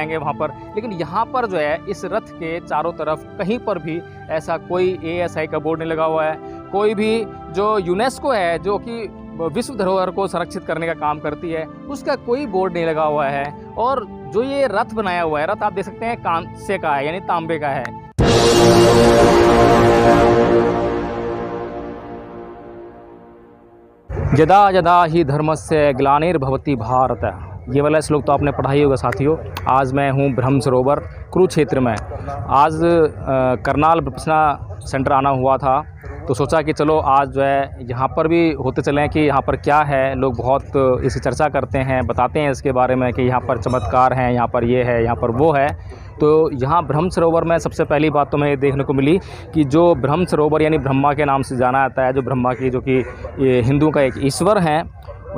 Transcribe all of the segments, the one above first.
जाएंगे वहाँ पर। लेकिन यहाँ पर जो है इस रथ के चारों तरफ कहीं पर भी ऐसा कोई ASI का बोर्ड नहीं लगा हुआ है। कोई भी जो यूनेस्को है, जो कि विश्व धरोहर को संरक्षित करने का काम करती है, उसका कोई बोर्ड नहीं लगा हुआ है। और जो ये रथ बनाया हुआ है, रथ आप देख सकते हैं कांसे का है, यानी तांबे का है। यदा यदा ही धर्मस्य ग्लानिर्भवति भारत, ये वाला श्लोक तो आपने पढ़ा ही होगा साथियों। आज मैं हूँ ब्रह्म सरोवर कुरुक्षेत्र में। आज करनाल विपश्यना सेंटर आना हुआ था, तो सोचा कि चलो आज जो है यहाँ पर भी होते चलें कि यहाँ पर क्या है। लोग बहुत इसकी चर्चा करते हैं, बताते हैं इसके बारे में कि यहाँ पर चमत्कार हैं, यहाँ पर ये है, यहाँ पर वो है। तो यहाँ ब्रह्म सरोवर में सबसे पहली बात तो मैं ये देखने को मिली कि जो ब्रह्म सरोवर यानी ब्रह्मा के नाम से जाना जाता है, जो ब्रह्मा की जो कि ये हिंदुओं का एक ईश्वर हैं,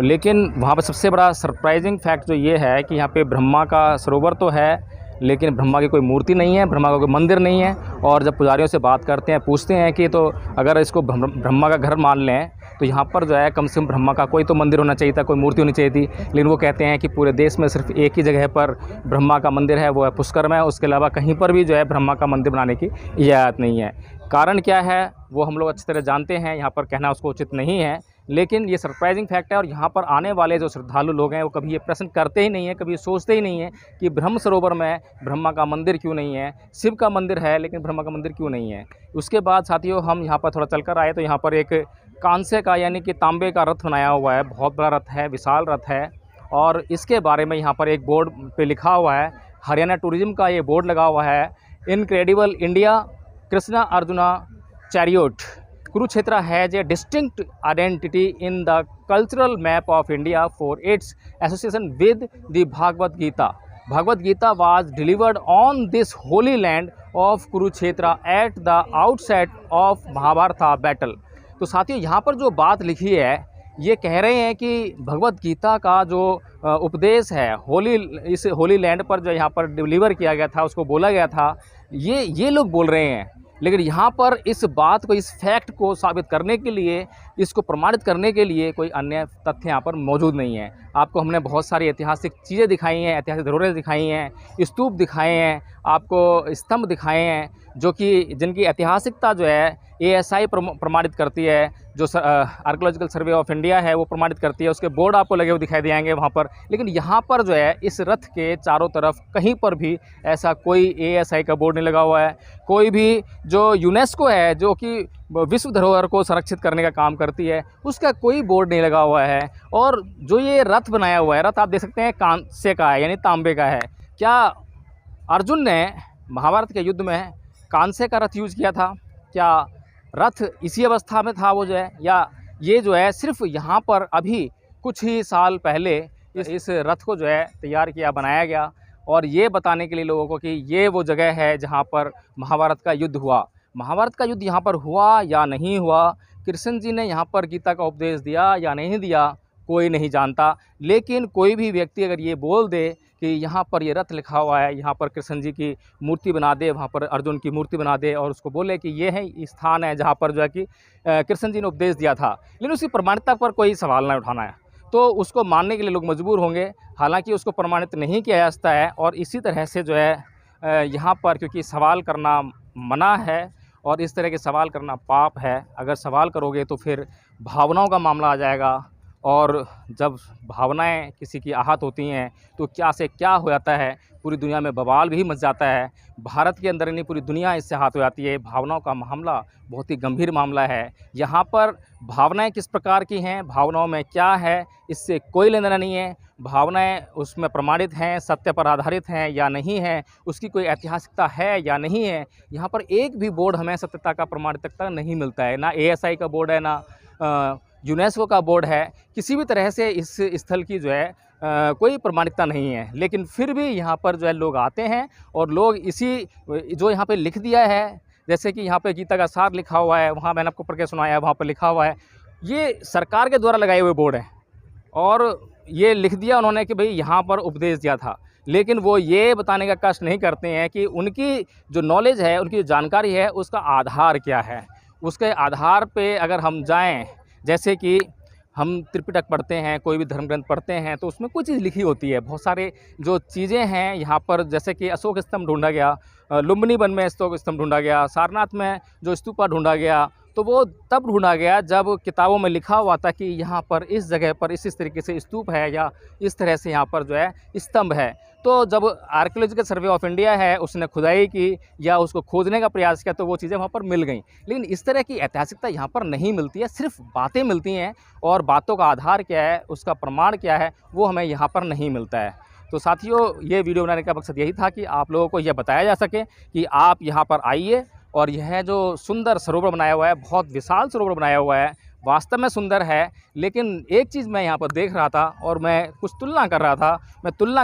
लेकिन वहाँ पर सबसे बड़ा सरप्राइजिंग फैक्ट जो ये है कि यहाँ पे ब्रह्मा का सरोवर तो है, लेकिन ब्रह्मा की कोई मूर्ति नहीं है, ब्रह्मा का कोई मंदिर नहीं है। और जब पुजारियों से बात करते हैं, पूछते हैं कि तो अगर इसको ब्रह्मा का घर मान लें तो यहाँ पर जो है कम से कम ब्रह्मा का कोई तो मंदिर होना चाहिए था, कोई मूर्ति होनी चाहिए थी। लेकिन वो कहते हैं कि पूरे देश में सिर्फ एक ही जगह पर ब्रह्मा का मंदिर है, वो है पुष्कर में। उसके अलावा कहीं पर भी जो है ब्रह्मा का मंदिर बनाने की इजाज़त नहीं है। कारण क्या है वो हम लोग अच्छी तरह जानते हैं, यहाँ पर कहना उसको उचित नहीं है, लेकिन ये सरप्राइजिंग फैक्ट है। और यहाँ पर आने वाले जो श्रद्धालु लोग हैं वो कभी ये प्रश्न करते ही नहीं हैं, कभी सोचते ही नहीं हैं कि ब्रह्म सरोवर में ब्रह्मा का मंदिर क्यों नहीं है। शिव का मंदिर है लेकिन ब्रह्मा का मंदिर क्यों नहीं है। उसके बाद साथियों हम यहाँ पर थोड़ा चलकर आए तो यहाँ पर एक कांसे का यानी कि तांबे का रथ बनाया हुआ है। बहुत बड़ा रथ है, विशाल रथ है। और इसके बारे में यहाँ पर एक बोर्ड पे लिखा हुआ है, हरियाणा टूरिज्म का ये बोर्ड लगा हुआ है, incredible India Krishna arjuna chariot Kurukshetra has a distinct identity in the cultural map of India for its association with the Bhagavad Gita. Bhagavad Gita was delivered on this holy land of Kurukshetra at the outset of Mahabharata battle. तो साथियों यहाँ पर जो बात लिखी है ये कह रहे हैं कि भगवत गीता का जो उपदेश है इस होली लैंड पर जो यहाँ पर डिलीवर किया गया था, उसको बोला गया था, ये लोग बोल रहे हैं। लेकिन यहाँ पर इस बात को, इस फैक्ट को साबित करने के लिए, इसको प्रमाणित करने के लिए कोई अन्य तथ्य यहाँ पर मौजूद नहीं है। आपको हमने बहुत सारी ऐतिहासिक चीज़ें दिखाई हैं, ऐतिहासिक धरोहरें दिखाई हैं, स्तूप दिखाए हैं, आपको स्तंभ दिखाए हैं, जो कि जिनकी ऐतिहासिकता जो है ASI प्रमाणित करती है, जो आर्कियोलॉजिकल सर्वे ऑफ इंडिया है वो प्रमाणित करती है। उसके बोर्ड आपको लगे हुए दिखाई देंगे वहाँ पर। लेकिन यहाँ पर जो है इस रथ के चारों तरफ कहीं पर भी ऐसा कोई ASI का बोर्ड नहीं लगा हुआ है। कोई भी जो यूनेस्को है, जो कि विश्व धरोहर को संरक्षित करने का काम करती है, उसका कोई बोर्ड नहीं लगा हुआ है। और जो ये रथ बनाया हुआ है, रथ आप देख सकते हैं कांसे का है, यानी तांबे का है। क्या अर्जुन ने महाभारत के युद्ध में कांसे का रथ यूज़ किया था? क्या रथ इसी अवस्था में था वो जो है, या ये जो है सिर्फ यहाँ पर अभी कुछ ही साल पहले इस रथ को जो है तैयार किया, बनाया गया, और ये बताने के लिए लोगों को कि ये वो जगह है जहाँ पर महाभारत का युद्ध हुआ। महाभारत का युद्ध यहाँ पर हुआ या नहीं हुआ, कृष्ण जी ने यहाँ पर गीता का उपदेश दिया या नहीं दिया, कोई नहीं जानता। लेकिन कोई भी व्यक्ति अगर ये बोल दे कि यहाँ पर ये रथ लिखा हुआ है, यहाँ पर कृष्ण जी की मूर्ति बना दे, वहाँ पर अर्जुन की मूर्ति बना दे, और उसको बोले कि ये है स्थान है जहाँ पर जो है कि कृष्ण जी ने उपदेश दिया था, लेकिन उसकी प्रमाणिकता पर कोई सवाल ना उठाना है, तो उसको मानने के लिए लोग मजबूर होंगे। हालांकि उसको प्रमाणित नहीं किया जा सकता है। और इसी तरह से जो है यहाँ पर क्योंकि सवाल करना मना है और इस तरह के सवाल करना पाप है। अगर सवाल करोगे तो फिर भावनाओं का मामला आ जाएगा, और जब भावनाएं किसी की आहत होती हैं तो क्या से क्या हो जाता है, पूरी दुनिया में बवाल भी मच जाता है। भारत के अंदर नहीं, पूरी दुनिया इससे आहत हो जाती है। भावनाओं का मामला बहुत ही गंभीर मामला है। यहाँ पर भावनाएं किस प्रकार की हैं, भावनाओं में क्या है, इससे कोई लेना देना नहीं है। भावनाएं उसमें प्रमाणित हैं, सत्य पर आधारित हैं या नहीं हैं, उसकी कोई ऐतिहासिकता है या नहीं है। यहाँ पर एक भी बोर्ड हमें सत्यता का प्रमाणिकता नहीं मिलता है, ना ASI का बोर्ड है, ना यूनेस्को का बोर्ड है। किसी भी तरह से इस स्थल की जो है कोई प्रमाणिकता नहीं है। लेकिन फिर भी यहाँ पर जो है लोग आते हैं, और लोग इसी जो यहाँ पे लिख दिया है, जैसे कि यहाँ पे गीता का सार लिखा हुआ है, वहाँ मैंने आपको पढ़ के सुनाया है, वहाँ पर लिखा हुआ है, ये सरकार के द्वारा लगाए हुए बोर्ड हैं, और ये लिख दिया उन्होंने कि भाई यहाँ पर उपदेश दिया था। लेकिन वो ये बताने का कष्ट नहीं करते हैं कि उनकी जो नॉलेज है, उनकी जो जानकारी है, उसका आधार क्या है। उसके आधार पे अगर हम जाएं, जैसे कि हम त्रिपिटक पढ़ते हैं, कोई भी धर्म ग्रंथ पढ़ते हैं तो उसमें कोई चीज़ लिखी होती है। बहुत सारे जो चीज़ें हैं यहाँ पर, जैसे कि अशोक स्तंभ ढूँढा गया, लुम्बिनी वन में अशोक स्तंभ ढूँढा गया, सारनाथ में जो स्तूपा ढूँढा गया, तो वो तब ढूँढा गया जब किताबों में लिखा हुआ था कि यहाँ पर इस जगह पर इस तरीके से स्तूप है या इस तरह से यहाँ पर जो है स्तंभ है। तो जब आर्कियोलॉजिकल सर्वे ऑफ इंडिया है उसने खुदाई की या उसको खोजने का प्रयास किया तो वो चीज़ें वहाँ पर मिल गई। लेकिन इस तरह की ऐतिहासिकता यहाँ पर नहीं मिलती है, सिर्फ बातें मिलती हैं और बातों का आधार क्या है, उसका प्रमाण क्या है, वो हमें यहाँ पर नहीं मिलता है। तो साथियों, ये वीडियो बनाने का मकसद यही था कि आप लोगों को यह बताया जा सके कि आप यहाँ पर आइए और यह जो सुंदर सरोवर बनाया हुआ है, बहुत विशाल सरोवर बनाया हुआ है, वास्तव में सुंदर है। लेकिन एक चीज़ मैं यहाँ पर देख रहा था और मैं कुछ तुलना कर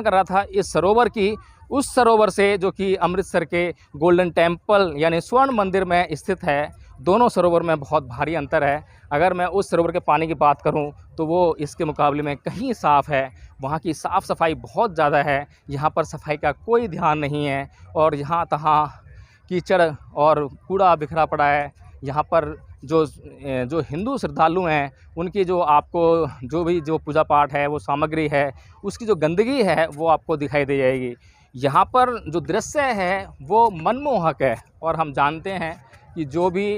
रहा था इस सरोवर की उस सरोवर से जो कि अमृतसर के गोल्डन टेम्पल यानी स्वर्ण मंदिर में स्थित है। दोनों सरोवर में बहुत भारी अंतर है। अगर मैं उस सरोवर के पानी की बात करूं तो वो इसके मुकाबले में कहीं साफ़ है, वहाँ की साफ़ सफाई बहुत ज़्यादा है। यहाँ पर सफाई का कोई ध्यान नहीं है और यहाँ तहाँ कीचड़ और कूड़ा बिखरा पड़ा है। यहाँ पर जो हिंदू श्रद्धालु हैं उनकी जो पूजा पाठ है, वो सामग्री है, उसकी जो गंदगी है वो आपको दिखाई दे जाएगी। यहाँ पर जो दृश्य है वो मनमोहक है और हम जानते हैं कि जो भी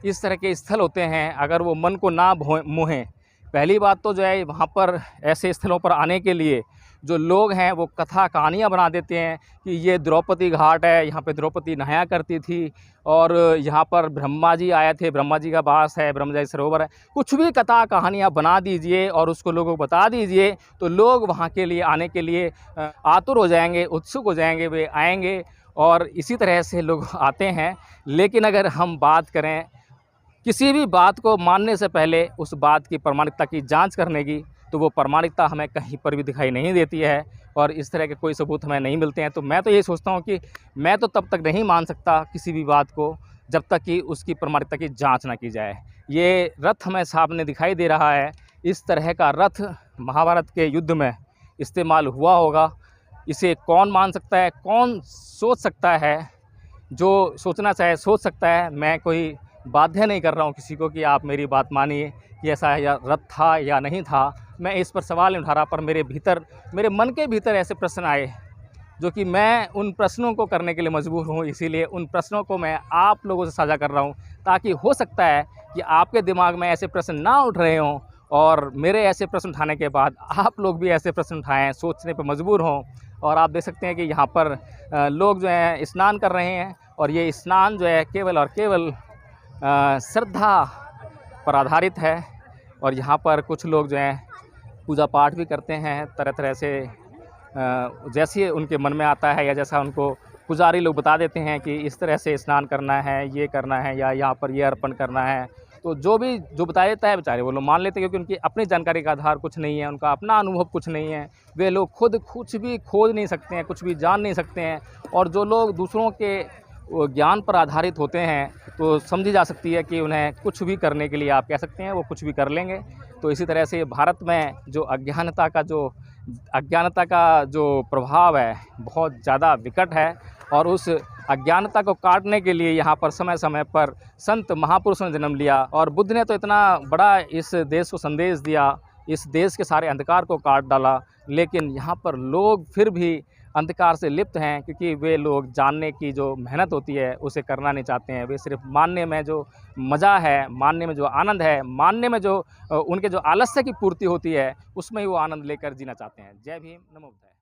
इस तरह के स्थल होते हैं अगर वो मन को ना मोहें, पहली बात तो जो है वहाँ पर ऐसे स्थलों पर आने के लिए जो लोग हैं वो कथा कहानियाँ बना देते हैं कि ये द्रौपदी घाट है, यहाँ पे द्रौपदी नहाया करती थी और यहाँ पर ब्रह्मा जी आए थे, ब्रह्मा जी का वास है, ब्रह्मचारी सरोवर है। कुछ भी कथा कहानियाँ बना दीजिए और उसको लोगों को बता दीजिए तो लोग वहाँ के लिए आने के लिए आतुर हो जाएंगे, उत्सुक हो जाएंगे, वे आएंगे और इसी तरह से लोग आते हैं। लेकिन अगर हम बात करें किसी भी बात को मानने से पहले उस बात की प्रामाणिकता की जांच करने की, तो वो प्रामाणिकता हमें कहीं पर भी दिखाई नहीं देती है और इस तरह के कोई सबूत हमें नहीं मिलते हैं। तो मैं तो ये सोचता हूँ कि मैं तो तब तक नहीं मान सकता किसी भी बात को जब तक कि उसकी प्रामाणिकता की जांच ना की जाए। ये रथ हमें सामने दिखाई दे रहा है, इस तरह का रथ महाभारत के युद्ध में इस्तेमाल हुआ होगा। इसे कौन मान सकता है, कौन सोच सकता है? जो सोचना चाहे सोच सकता है। मैं कोई बाध्य नहीं कर रहा हूँ किसी को कि आप मेरी बात मानिए कि ऐसा या रथ था या नहीं था। मैं इस पर सवाल नहीं उठा रहा, पर मेरे मन के भीतर ऐसे प्रश्न आए जो कि मैं उन प्रश्नों को करने के लिए मजबूर हूँ। इसीलिए उन प्रश्नों को मैं आप लोगों से साझा कर रहा हूँ ताकि हो सकता है कि आपके दिमाग में ऐसे प्रश्न ना उठ रहे हों और मेरे ऐसे प्रश्न उठाने के बाद आप लोग भी ऐसे प्रश्न उठाएँ, सोचने पर मजबूर हों। और आप देख सकते हैं कि यहाँ पर लोग जो हैं स्नान कर रहे हैं और ये स्नान जो है केवल और केवल श्रद्धा पर आधारित है। और यहाँ पर कुछ लोग जो हैं पूजा पाठ भी करते हैं तरह तरह से, जैसे उनके मन में आता है या जैसा उनको पुजारी लोग बता देते हैं कि इस तरह से स्नान करना है, ये करना है या यहाँ पर ये अर्पण करना है। तो जो बता देता है बेचारे वो लोग मान लेते हैं, क्योंकि उनकी अपनी जानकारी का आधार कुछ नहीं है, उनका अपना अनुभव कुछ नहीं है। वे लोग खुद कुछ भी खोज नहीं सकते हैं, कुछ भी जान नहीं सकते हैं। और जो लोग दूसरों के ज्ञान पर आधारित होते हैं तो समझी जा सकती है कि उन्हें कुछ भी करने के लिए आप कह सकते हैं वो कुछ भी कर लेंगे। तो इसी तरह से भारत में जो अज्ञानता का जो प्रभाव है बहुत ज़्यादा विकट है और उस अज्ञानता को काटने के लिए यहाँ पर समय समय पर संत महापुरुषों ने जन्म लिया। और बुद्ध ने तो इतना बड़ा इस देश को संदेश दिया, इस देश के सारे अंधकार को काट डाला। लेकिन यहाँ पर लोग फिर भी अंधकार से लिप्त हैं क्योंकि वे लोग जानने की जो मेहनत होती है उसे करना नहीं चाहते हैं। वे सिर्फ मानने में जो मज़ा है, मानने में जो आनंद है, मानने में जो उनके जो आलस्य की पूर्ति होती है उसमें ही वो आनंद लेकर जीना चाहते हैं। जय भीम, नमो बुद्धाय।